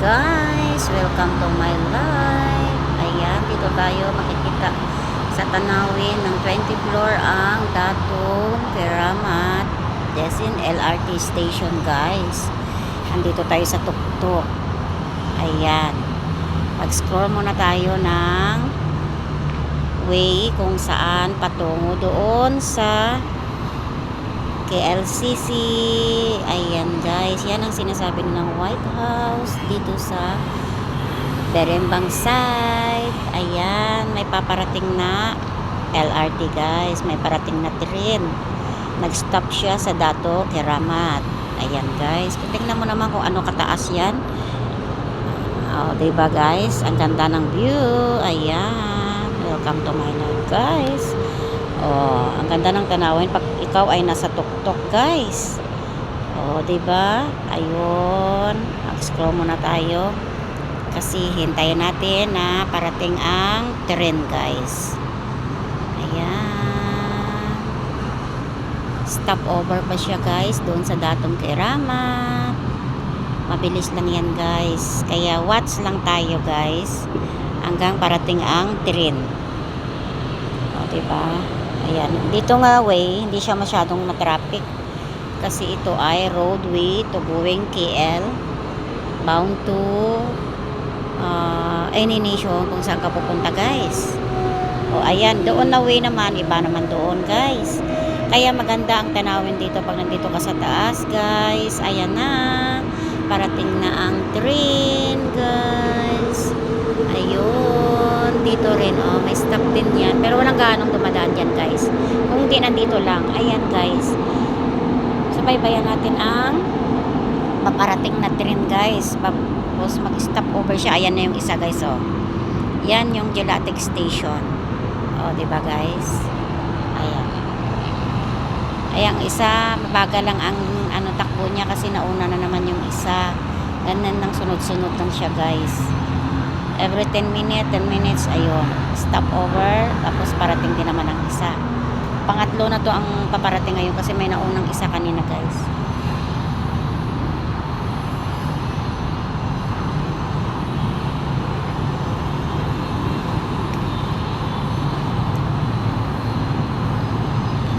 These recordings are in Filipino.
guys, welcome to my life. Ayan, dito tayo makikita sa tanawin ng 20 floor ang Datong Keramat Desin LRT station guys. Andito tayo sa tuktok. Ayan, mag-scroll muna tayo ng way kung saan patungo doon sa KLCC. Ayan guys, yan ang sinasabi ng White House dito sa Berembang side. Ayan, may paparating na LRT guys, may parating na tren. Nag-stop siya sa Dato Keramat. Ayan guys, tingnan mo naman kung ano kataas yan. Diba guys, ang ganda ng view. Ayan, welcome to my life guys. Ang ganda ng tanawin pag ikaw ay nasa tuktok guys. Diba? Ayun, mag-scroll muna tayo kasi hintayin natin na parating ang tren guys. Ayan, stop over pa siya guys doon sa Datong Keramat. Mabilis lang yan guys, kaya watch lang tayo guys hanggang parating ang tren. Diba? Ayan, dito nga way, hindi siya masyadong na-traffic kasi ito ay roadway to going KL bound to any nation kung saan ka pupunta guys. Ayan, doon na way naman, iba naman doon guys. Kaya maganda ang tanawin dito pag nandito ka sa taas guys. Ayan na, parating na ang train guys. Ayun, dito rin may stop din yan, pero walang ganong dumadaan dyan guys kung di nandito lang. Ayan guys, subaybayan natin ang paparating na train guys, tapos mag stop over siya. Ayan na yung isa guys. Yan yung Gelatic station. Diba guys? Ayan, ayan isa, mabagal lang ang takbo niya kasi nauna na naman yung isa. Ganun lang, sunod-sunod lang siya guys. Every 10 minutes, ayun, stop over, tapos parating din naman ang isa. Pangatlo na to ang paparating ngayon kasi may naunang isa kanina guys.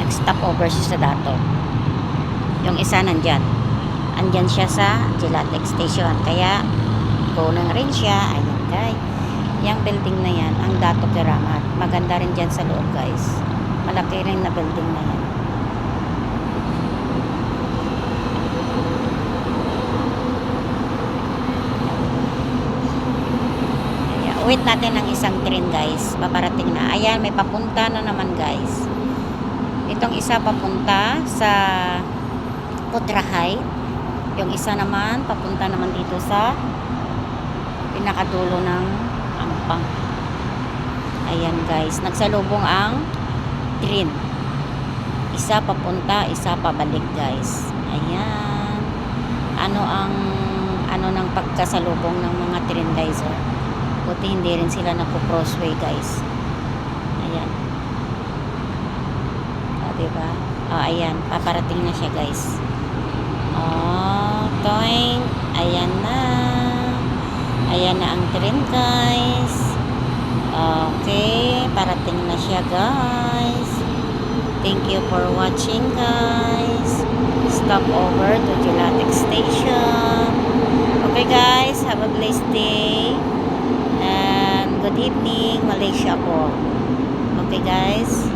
Nag-stop over siya sa Dato. Yung isa nandyan siya sa Gelatic station, kaya kulang rin siya. Ayan guys, yung building na yan ang Dato Keramat. Maganda rin dyan sa loob guys, malaki rin na building na yan. Ayan, wait natin ang isang train guys, paparating na. Ayan, may papunta na naman guys. Itong isa papunta sa Putrahay, yung isa naman papunta naman dito sa pinakadulo ng Ampang. Ayan guys, nagsalubong ang train, isa papunta, isa pabalik guys. Ayan, ano ng pagkasalubong ng mga train guys. Buti hindi rin sila napo-crossway guys. Ayan, diba? Ayan, paparating na siya guys. Toing, ayan na. Ayan na ang train guys. Okay, parating na siya guys. Thank you for watching guys. Stop over to Gelatic station. Okay guys, have a blessed day and good evening Malaysia po. Okay guys.